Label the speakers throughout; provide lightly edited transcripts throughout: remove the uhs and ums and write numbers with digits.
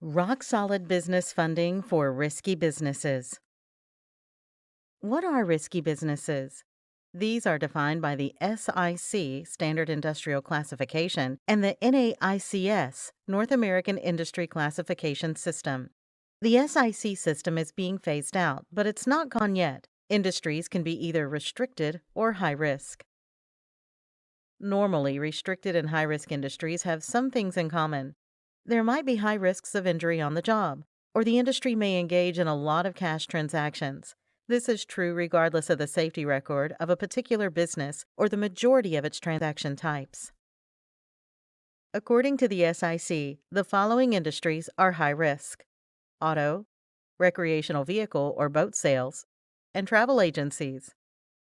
Speaker 1: Rock-solid business funding for risky businesses. What are risky businesses? These are defined by the SIC, Standard Industrial Classification, and the NAICS, North American Industry Classification System. The SIC system is being phased out, but it's not gone yet. Industries can be either restricted or high risk. Normally, restricted and high-risk industries have some things in common. There might be high risks of injury on the job, or the industry may engage in a lot of cash transactions. This is true regardless of the safety record of a particular business or the majority of its transaction types. According to the SIC, the following industries are high risk: auto, recreational vehicle or boat sales, and travel agencies.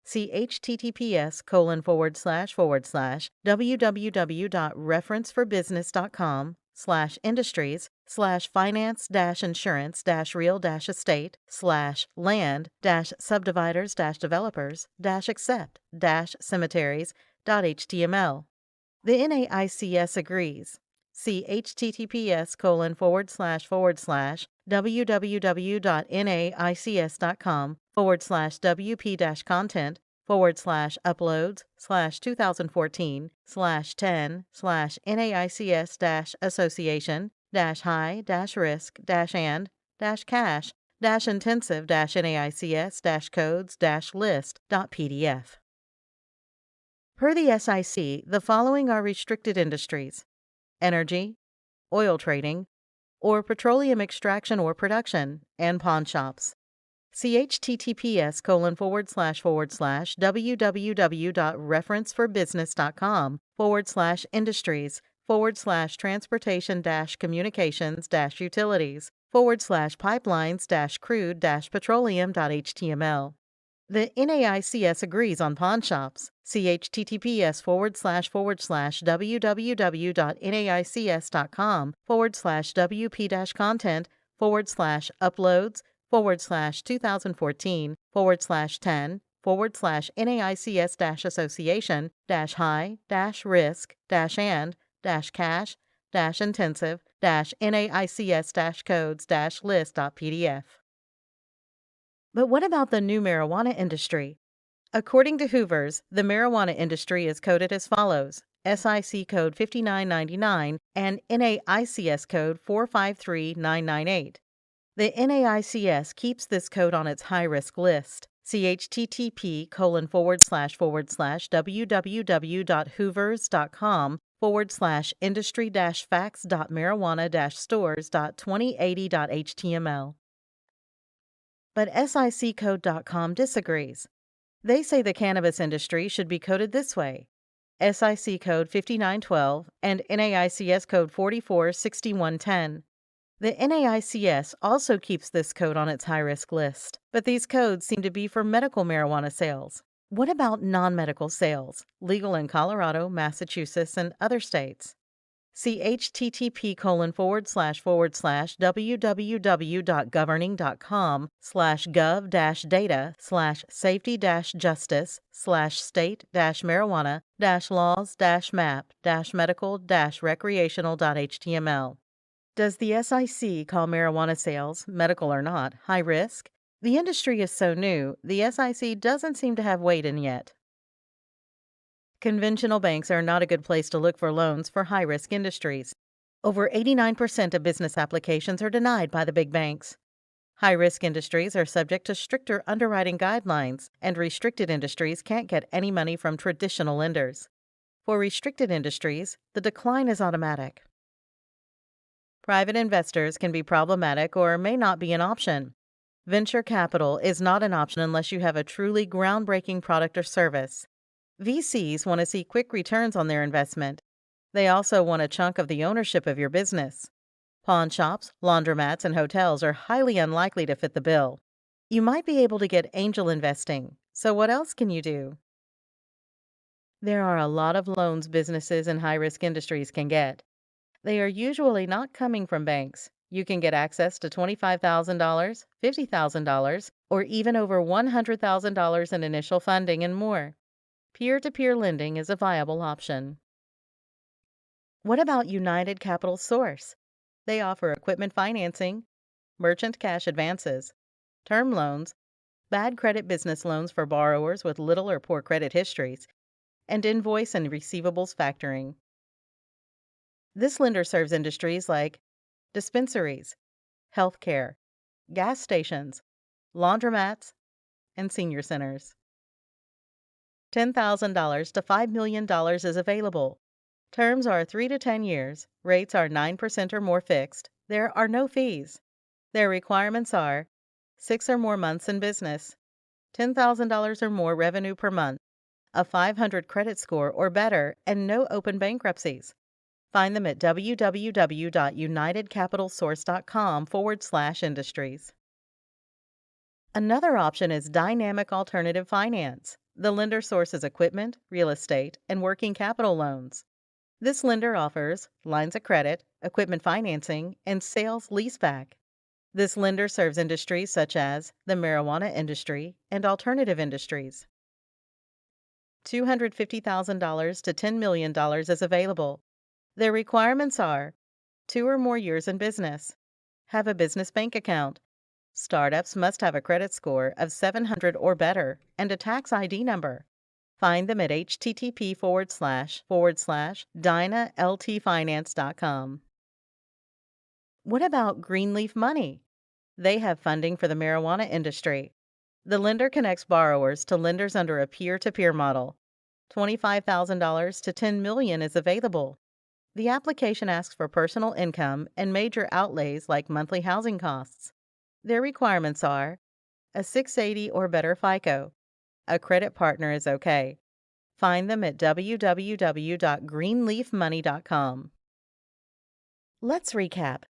Speaker 1: See https://www.referenceforbusiness.com/industries/finance-insurance-real-estate/land-subdividers-developers-accept-cemeteries.html. The NAICS agrees. See https://www.naics.com/uploads/2014/10/NAICS-association-high-risk-and-cash-intensive-NAICS-codes-list.pdf. Per the SIC, the following are restricted industries: energy, oil trading, or petroleum extraction or production, and pawn shops. See https://www.referenceforbusiness.com/industries/transportation-communications-utilities/crude-petroleum.html. The NAICS agrees on pawn shops. See https://www.naics.com/wp-content/2014/10-high-risk-and-cash-intensive-NAICS-codes-list.pdf. But what about the new marijuana industry? According to Hoover's, the marijuana industry is coded as follows: SIC code 5999 and NAICS code 453998. The NAICS keeps this code on its high-risk list. See http://www.hoovers.com/industry-facts.marijuana-stores.2080.html. But siccode.com disagrees. They say the cannabis industry should be coded this way: SIC code 5912 and NAICS code 446110. The NAICS also keeps this code on its high-risk list, but these codes seem to be for medical marijuana sales. What about non-medical sales, legal in Colorado, Massachusetts, and other states? See http://www.governing.com/gov-data/safety-justice/state-medical-recreational.html. Does the SIC call marijuana sales, medical or not, high risk? The industry is so new, the SIC doesn't seem to have weighed in yet. Conventional banks are not a good place to look for loans for high-risk industries. Over 89% of business applications are denied by the big banks. High-risk industries are subject to stricter underwriting guidelines, and restricted industries can't get any money from traditional lenders. For restricted industries, the decline is automatic. Private investors can be problematic or may not be an option. Venture capital is not an option unless you have a truly groundbreaking product or service. VCs want to see quick returns on their investment. They also want a chunk of the ownership of your business. Pawn shops, laundromats, and hotels are highly unlikely to fit the bill. You might be able to get angel investing. So what else can you do? There are a lot of loans businesses in high-risk industries can get. They are usually not coming from banks. You can get access to $25,000, $50,000, or even over $100,000 in initial funding and more. Peer-to-peer lending is a viable option. What about United Capital Source? They offer equipment financing, merchant cash advances, term loans, bad credit business loans for borrowers with little or poor credit histories, and invoice and receivables factoring. This lender serves industries like dispensaries, healthcare, gas stations, laundromats, and senior centers. $10,000 to $5 million is available. Terms are 3 to 10 years. Rates are 9% or more fixed. There are no fees. Their requirements are 6 or more months in business, $10,000 or more revenue per month, a 500 credit score or better, and no open bankruptcies. Find them at www.unitedcapitalsource.com/industries. Another option is dynamic alternative finance. The lender sources equipment, real estate, and working capital loans. This lender offers lines of credit, equipment financing, and sales leaseback. This lender serves industries such as the marijuana industry and alternative industries. $250,000 to $10 million is available. Their requirements are 2 or more years in business, have a business bank account. Startups must have a credit score of 700 or better and a tax ID number. Find them at http://dynaltfinance.com. What about Greenleaf Money? They have funding for the marijuana industry. The lender connects borrowers to lenders under a peer-to-peer model. $25,000 to $10 million is available. The application asks for personal income and major outlays like monthly housing costs. Their requirements are a 680 or better FICO. A credit partner is okay. Find them at www.greenleafmoney.com. Let's recap.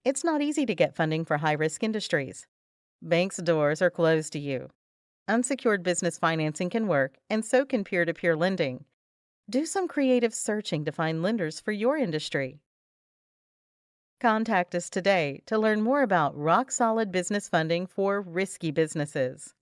Speaker 1: It's not easy to get funding for high-risk industries. Banks' doors are closed to you. Unsecured business financing can work, and so can peer-to-peer lending. Do some creative searching to find lenders for your industry. Contact us today to learn more about rock-solid business funding for risky businesses.